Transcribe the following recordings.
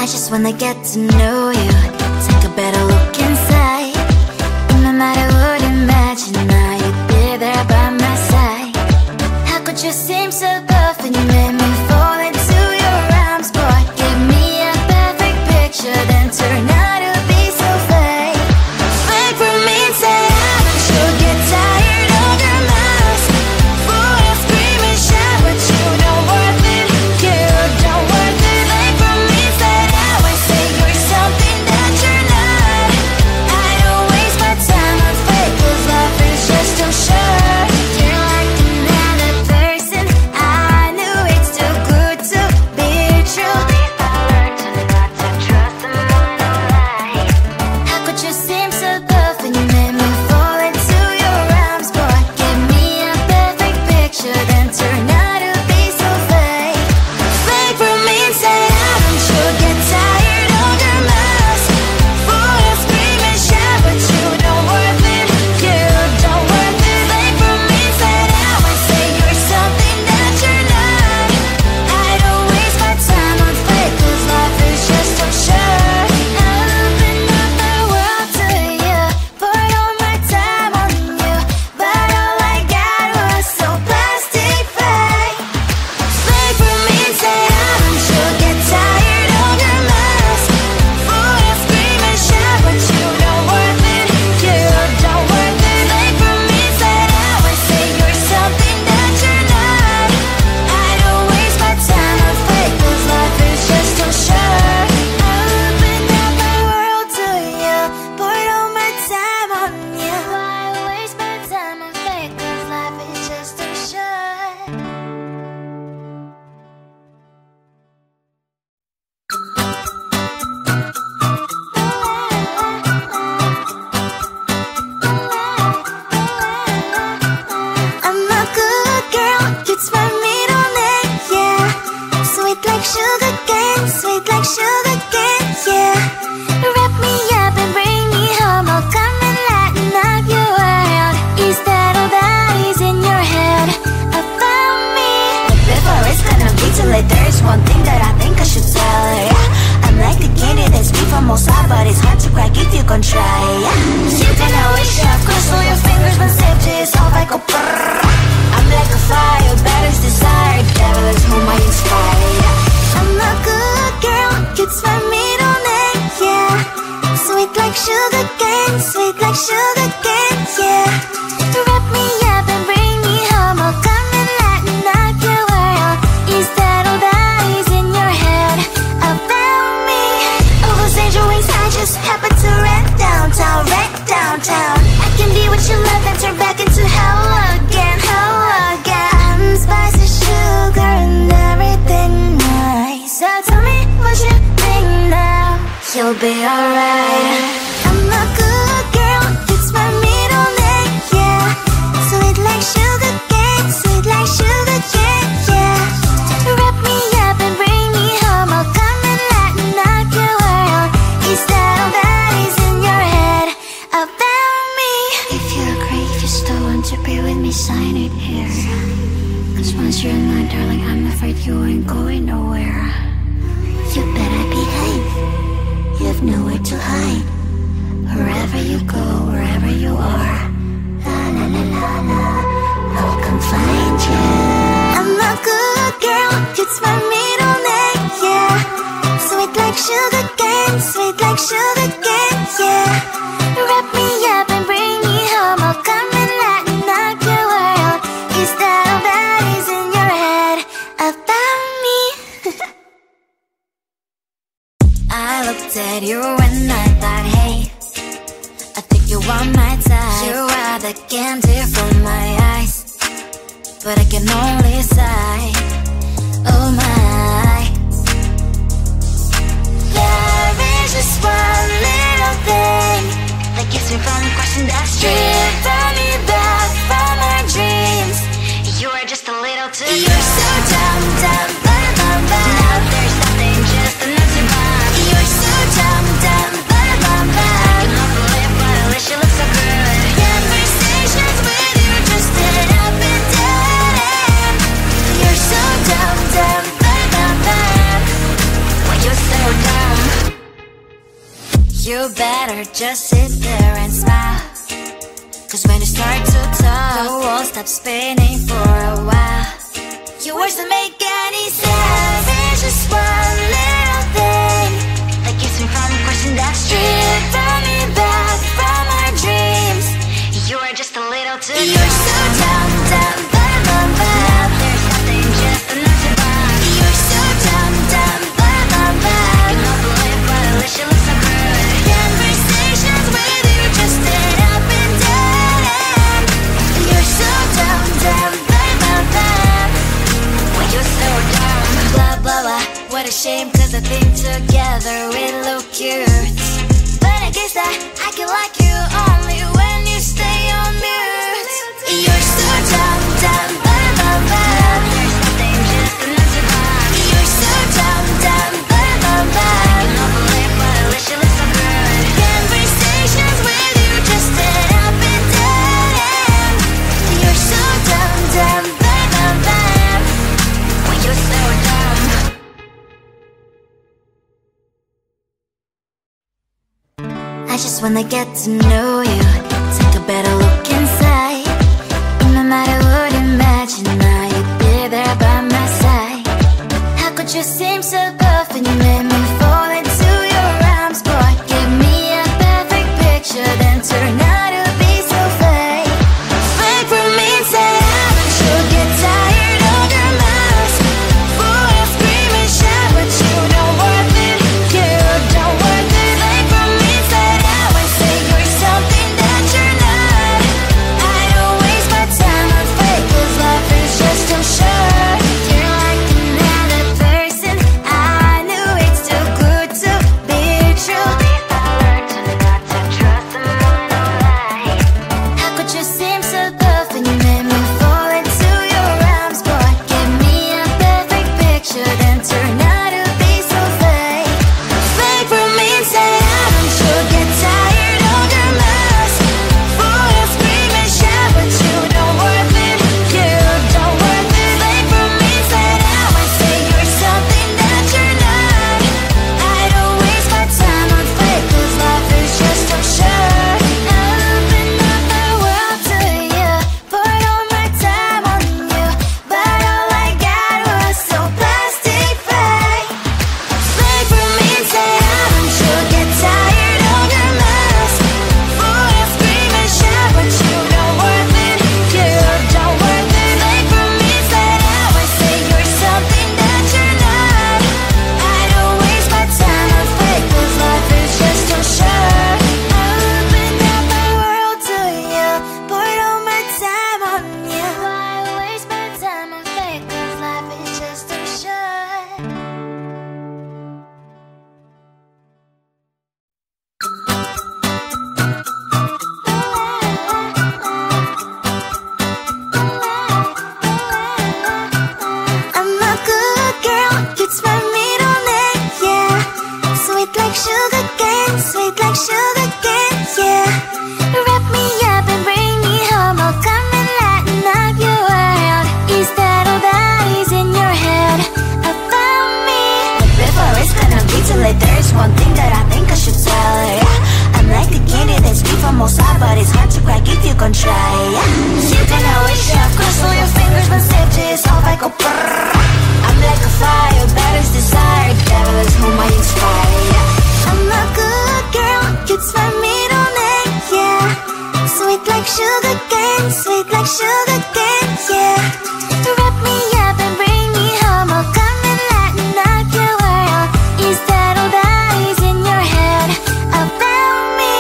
just wanna get to know you. Take a better look inside. No matter what, imagine now you'd be there by my side. How could you seem so perfect? You made me fall into your arms, boy. Give me a perfect picture, then turn out to be so fake. Fake for me, say I should get tired of your mouth. Full of scream and shout, but you don't worth it. You don't worth it. Fake for me, say I would say you're something that you're not. I don't waste my time on fake, 'cause life is just too short. You're like another person. I knew it's too good to be true. I learned to not to trust someone who lies. How could you seem so perfect? You made me fall into your arms, boy. Give me a perfect picture, then turn out to be so fake. Fake for me, say I should get tired of your mouth. Full of scream and shout, but you don't worth it. You don't worth it. Fake for me, say I would say you're something that you're not. I don't waste my time on fake, 'cause life is just too short. I open up my world to you, poured all my time on you, but all I got was so plastic fake. Fake for me, say I should get tired of your mouth. Full of scream and shout, but you don't worth it. You don't worth it. Fake for me, say I would say you're something that you're not. I don't waste my time on fake, 'cause life is just too short. I open up my world to you, poured all my time on you. Why waste my time on fake, 'cause life is just too short. I'm a good girl, it's my middle name, yeah. Sweet like sugar cane, sweet like sugar cane, yeah. Wrap me up and bring me home, I'll come and lighten up your world. Is that all that is in your head about me? Before it's gonna be too late, there's one thing that I think I should tell her, yeah. I'm like the candy that's sweet from outside, but it's hard to crack if you can try, yeah. You can always shove, cross all your fingers when safety is off, I go brrrr. I'm like a fire, battles desire, devil is whom I inspire, yeah. I'm a good girl, it's my middle name, yeah. Sweet like sugar cane, sweet like sugar cane, yeah. Wrap me up and bring me home, I'll come and lighten up your world. Is that all that is in your head about me? All those angel wings I just happen to rent downtown, rent downtown. I can be what you love and turn back into hell again, hell again. I'm spicy sugar and everything nice. So tell me what you think now. You'll be alright. I'm a good girl, it's my middle name, yeah. Sweet like sugar cane, sweet like sugar cane, yeah. Wrap me up and bring me home, I'll come and lighten up your world. Is that all that is in your head about me? If you agree, if you still want to be with me, sign it here. 'Cause once you're in line, darling, I'm afraid you ain't going nowhere. You better behave, you have nowhere to hide. Wherever you go, wherever you are, la la la la la, I'll come find you. I'm a good girl, it's my middle name, yeah. Sweet like sugar cane, sweet like sugar cane, yeah. Wrap me up and bring me home, I'll come and lighten up your world. Is that all that is in your head about me? I looked at you and I thought, hey, I think you want my type. You are the candy from my eyes, but I can only sigh, oh my. Love is just one little thing that keeps me from crossing that street. Driven me back from my dreams. You are just a little too good. You're so dumb, dumb, but now there's nothing, just another bomb. You're so dumb, dumb, but I cannot believe, but at least you look so good. Conversations with you just end up in dead end. You're so You better just sit there and smile, 'cause when you start to talk, the world stops spinning for a while. Your words don't make any sense. There's just one little thing that keeps me from crossing that street, running back from our dreams. You are just a little too young. You're so dumb, dumb, bum, bum, bum. There's nothing just enough to buy. You're so dumb, dumb, bum, bum, bum. You don't believe, but at least you look so good. Conversations with you just end up in dead end. You're so dumb, dumb, bum, bum, bum. When you're so dumb. Blah, blah, blah. What a shame, 'cause I think together we look cute. But I guess that I can like you only when you stay on mute. You're so dumb, dumb, bum, bum, bum. There's nothing just enough to buy. You're so dumb, dumb, bum, bum, bum. You don't believe, but at least you look so good. Conversations with you just end up in dead end. You're so dumb, dumb, bum, bum, bum. When you're so dumb. I just wanna get to know you, take a better look inside. In my mind I would imagine now you'd be there by my side. How could you seem so buff and you made me fall into your arms, boy? Give me a perfect picture, then turn out to be so fake. Fake from inside out, and you'll get tired of your mask. Boy, I scream and shout, but you don't worth it. You don't worth it. Fake from inside out, and say you're something that you're not. I don't waste my time on fake, 'cause life is just too short. You're like another person. I knew it's too good to be true. I learned to not to trust someone alive. How could you seem so tough and you made me fall into your arms, boy? Give me a perfect picture, then turn out to be so fake. Fake from inside out, and you'll get tired of your mask. Boy, I scream and shout, but you don't worth it. You don't worth it. Fake from inside out, I say you're something that you're not. I don't waste my time on fake, 'cause life is just too short. I open up my world to you, poured all my time on you, but all I got was so plastic fake. Fake from inside out, and you'll get tired of your mask. Boy, I scream and shout, but you don't worth it. You don't worth it. Fake from inside out, I say you're something that you're not. I don't waste my time on fake, 'cause life is just too short. I opened up my world to you, poured all my time on you. Why waste my time on fake, 'cause life is just too short. I'm a good girl, it's my middle name, yeah. Sweet like sugar cane, sweet like sugar cane, yeah. Wrap me up and bring me home, I'll come and lighten up your world. Is that all that is in your head about me? But before it's gonna be too late, there's one thing that I think I should tell her. I'm like the candy that's sweet from outside, but it's hard to crack if you can try. You can always shove, cross all your fingers, but safety is off, I go brrrr. I'm like a fire, batter's desire, devil is whom I inspire. I'm a good girl, it's my middle name, yeah. Sweet like sugar cane, sweet like sugar cane, yeah. Wrap me up and bring me home, I'll come and lighten up your world. Is that all that is in your head about me?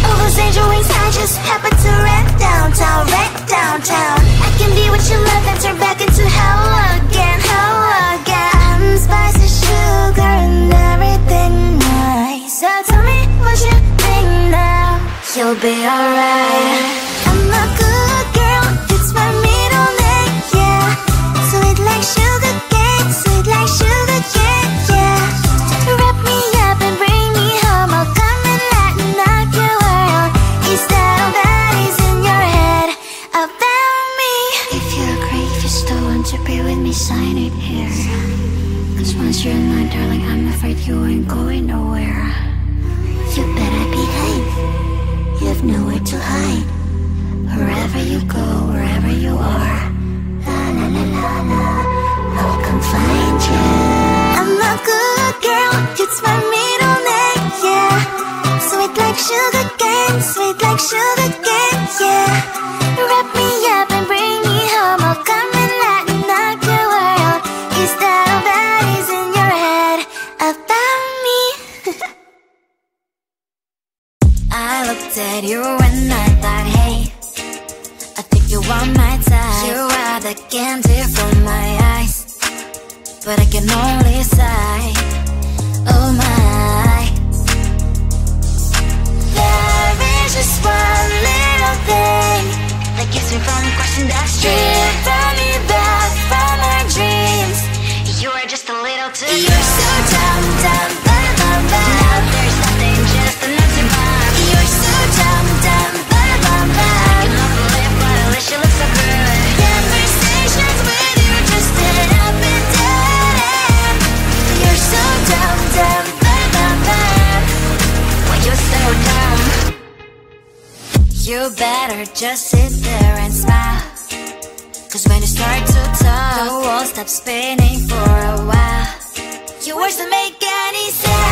All those angel wings I just happen to rent downtown, rent downtown. I can be what you love and turn back into hell again, hell again. I'm spicy sugar and everything nice. So tell me what you think now. You'll be alright. I'm a good girl, it's my middle name, yeah. Sweet like sugar cane, sweet like sugar cane, yeah. Wrap me up and bring me home, I'll come and lighten up your world. Is that all that is in your head about me? If you agree, if you still want to be with me, sign it here. 'Cause once you're in line, darling, I'm afraid you ain't going nowhere. You better have nowhere to hide. Wherever you go, wherever you are, la la la la la, I'll come find you. I'm a good girl, it's my middle name, yeah. Sweet like sugar cane, sweet like sugar cane, yeah. Wrap me up and bring me home, I'll come and lighten up your world. Is that all that is in your head about me? I looked at you and I thought, hey, I think you are my type. You are the candy from my eyes, but I can only sigh, oh my. There is just one little thing that keeps me from crossing that street. Drive me back from my dreams. You are just a little too good. You're so dumb, dumb, bum, bum, bum. Now there's nothing, just an empty bomb. You're so dumb, dumb, bum, bum, bum. I can off the lip, but at least you look so good. Conversations with you just end up in dead end. You're so dumb, dumb, bum, bum, bum. When you're so dumb, you better just sit there and smile. Cause when you start to talk, the world stops spinning for a while. Your words don't make any sense.